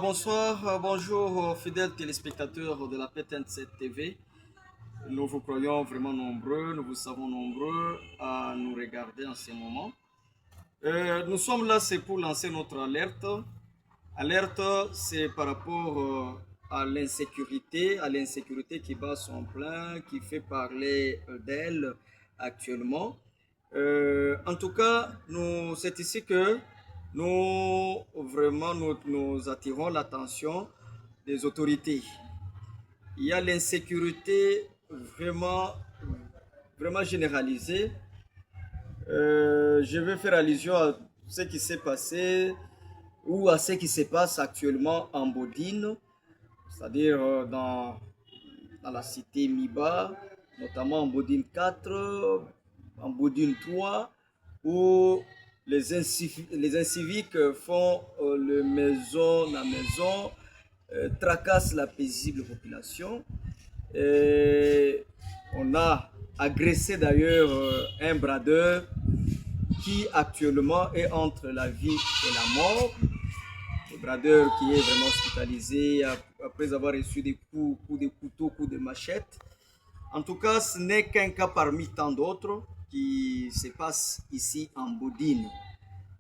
Bonsoir, bonjour fidèles téléspectateurs de la PTN7 TV. Nous vous croyons vraiment nombreux, nous vous savons nombreux à nous regarder en ce moment. Nous sommes là, c'est pour lancer notre alerte. Alerte, c'est par rapport à l'insécurité qui bat son plein, qui fait parler d'elle actuellement. En tout cas, c'est ici que nous attirons l'attention des autorités. Il y a l'insécurité vraiment généralisée. Je vais faire allusion à ce qui s'est passé ou à ce qui se passe actuellement en Bodine, c'est-à-dire dans la cité Miba, notamment en Bodine 4, en Bodine 3, où les inciviques font le maison à maison, tracassent la paisible population. Et on a agressé d'ailleurs un bradeur qui actuellement est entre la vie et la mort. Le bradeur qui est vraiment hospitalisé après avoir reçu des coups de couteau, coups de machette. En tout cas, ce n'est qu'un cas parmi tant d'autres qui se passe ici en Bodine.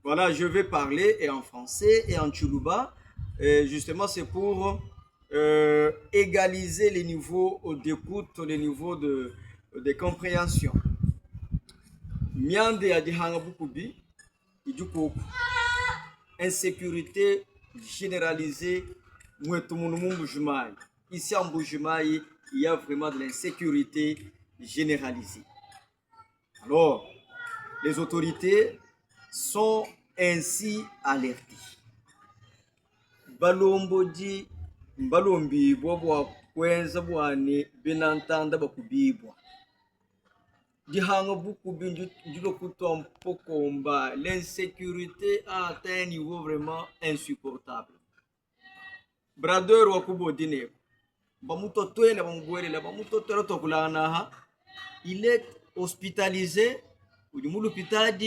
Voilà, je vais parler et en français et en Tchoulouba. Et justement, c'est pour égaliser les niveaux d'écoute, les niveaux de compréhension. Miande a dit Hangabukubi, insécurité généralisée. Ici en Boujumaï, il y a vraiment de l'insécurité généralisée. Alors, les autorités sont ainsi alertées. Balomboji, balombi, bobo, kwenza bwane, benantanda bakubibwa. L'insécurité a atteint un niveau vraiment insupportable. Bradeur wakubo dine, il est hospitalisé, l'hôpital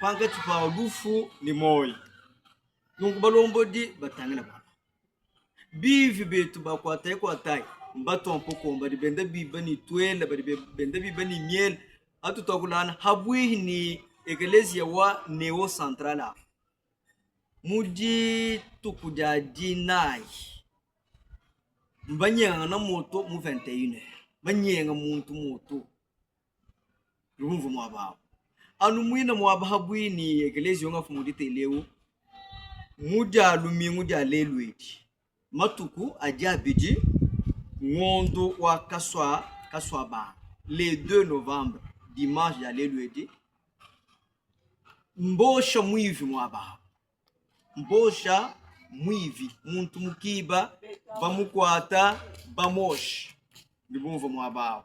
panga tupa lufu ni moi. Donc balombo di batangana ba. Bivi betu ba kwatai. Mbato mpoko mbadi benda bibani twele benda bibani miel atu tokulana habwi ni eglezia wa neo centrala. Muji tukuja dinai. Mbanyanga na moto mu 21h. Banyenga muntu moto. Rumvu mwaba. Anu mwina mwaba habwi ni eglezia nga fumudite leo. Muja lumi muja lelweti. Matuku adia bidi Ngondo wa Kaswaba le 2 novembre dimanche d'aller lui dire mbosha mwivi mwaba mbosha mwivi muntu mukiba bamukwata bamosh libumva mwaba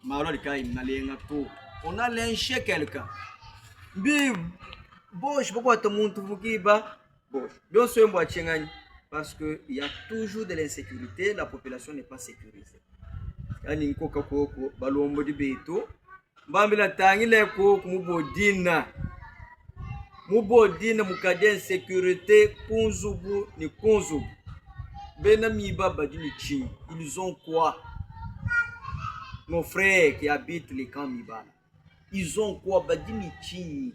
maro likai nalenga to on a lynché quelqu'un bi bosh bakwata muntu mukiba bosh bien sûr mwa chengani. Parce qu'il y a toujours de l'insécurité, la population n'est pas sécurisée. Yani nkoka koko balombo di beto mbambila tangile koko mubodina mukade insécurité kunzubu ni kunzubu bena miba badini chi. Ils ont quoi? Nos frères qui habitent les camps miba, ils ont quoi? Badini chi.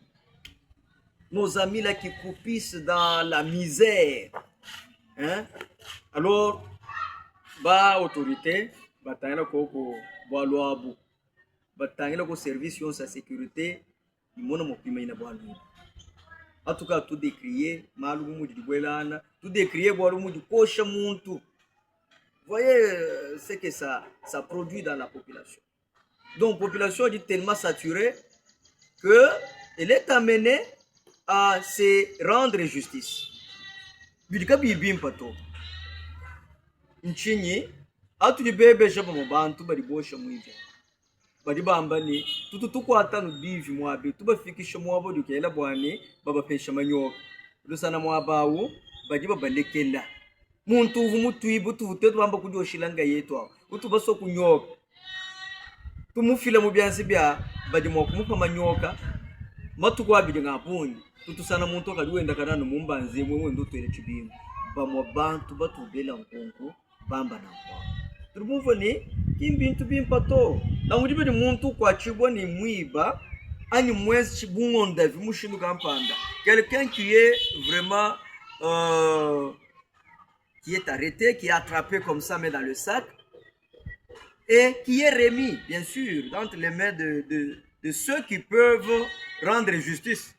Nos amis là qui croupissent dans la misère. Hein? Alors, ba autorité, batangela koko boaluabu, batangela ko service yon sa sécurité, imona mopima ina boalu. En tout cas, tout décrier, malu mudi dibwelana, tout décrier boalu mudi kosha muntu. Vous voyez ce que ça produit dans la population. Donc, la population est tellement saturée que elle est amenée à se rendre justice. Bidika bibim pato nchinyi atu dibebesha pa mabantu balibosha mwivi badi bambani tukwata no bivi mwabe tubafikisha mwabo dukela bwane baba pesha manyoka lusana mwabawo badi babalekela muntu uvu mutwibu tuvutetu bamba kujoshilanga yetu awo utubaso kunyoka tumufila mu byansi bya badi mwakumupa manyoka matu kwa bidi ngapuni tutusana muntu kaliwenda kanano mumbanze mwe ndo twele chibingu bamwa bantu batubela nkongo bamba na kwa turumuvone kimbintu bimpato na mudibe ni muntu kwa chibwa ni mwiba ani mwezi chibungonda vimushindu kampanda quelqu'un qui est vraiment qui est arrêté, qui est attrapé comme ça mais dans le sac et qui est remis bien sûr entre les mains de ceux qui peuvent rendre justice.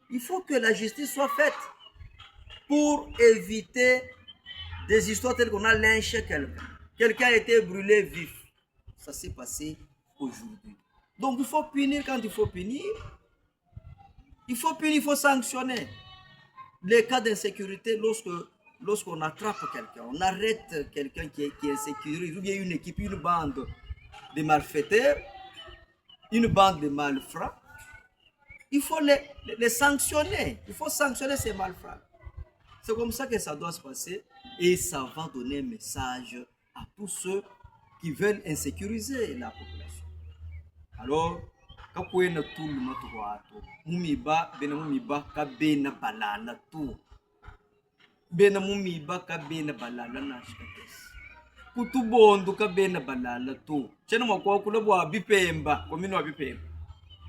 Il faut que la justice soit faite pour éviter des histoires telles qu'on a lynché quelqu'un. Quelqu'un a été brûlé vif. Ça s'est passé aujourd'hui. Donc il faut punir quand il faut punir. Il faut punir, il faut sanctionner. Les cas d'insécurité, lorsqu'on attrape quelqu'un, on arrête quelqu'un qui est insécurisé, ou bien une équipe, une bande de malfaiteurs, une bande de malfrats, il faut les sanctionner. Il faut sanctionner ces malfrats. C'est comme ça que ça doit se passer et ça va donner un message à tous ceux qui veulent insécuriser la population. Alors, quand vous avez tout le monde, mumiba ka bena balala tout. Bena mumiba ka bena balala na shikatesi. Kutubondo ka bena balala tout. Chena mwakwa kula bwa bipemba, komino wa bipemba.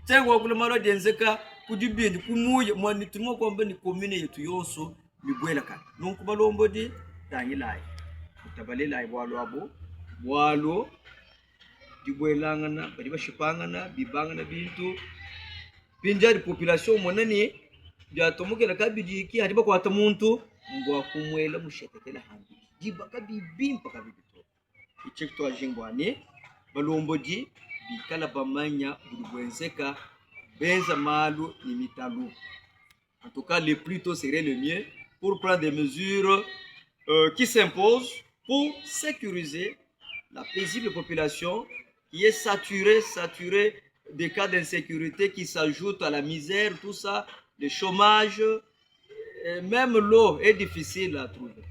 Chena kwa kula maro denzeka kudibindi kumuye mwani tumo kwamba ni komine yetu yoso mibwela kan. Nonku balombo di tangilai. Utabalelai bwalo abo. Bwalo dibwelangana, badiba shipangana, bibangana bintu. Pinjari population monani bya tomukela kabidiki hadiba kwa tamuntu ngwa kumwela mushetetela hambi. Diba kabibimpa kabibito. Ichekto ajingwane balombo di bikala bamanya budubwenzeka benza malu imitalu. En tout cas, le plus tôt serait le mieux pour prendre des mesures qui s'imposent pour sécuriser la paisible population qui est saturée des cas d'insécurité qui s'ajoutent à la misère, tout ça, le chômage, et même l'eau est difficile à trouver.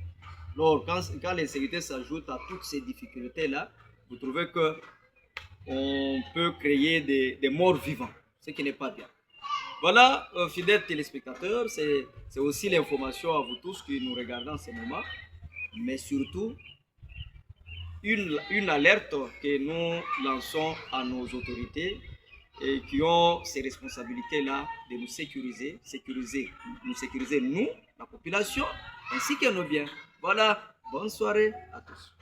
Alors, quand l'insécurité s'ajoute à toutes ces difficultés-là, vous trouvez qu'on peut créer des morts vivants, ce qui n'est pas bien. Voilà, fidèles téléspectateurs, c'est aussi l'information à vous tous qui nous regardez en ce moment, mais surtout une alerte que nous lançons à nos autorités et qui ont ces responsabilités-là de nous sécuriser, nous, la population, ainsi que nos biens. Voilà, bonne soirée à tous.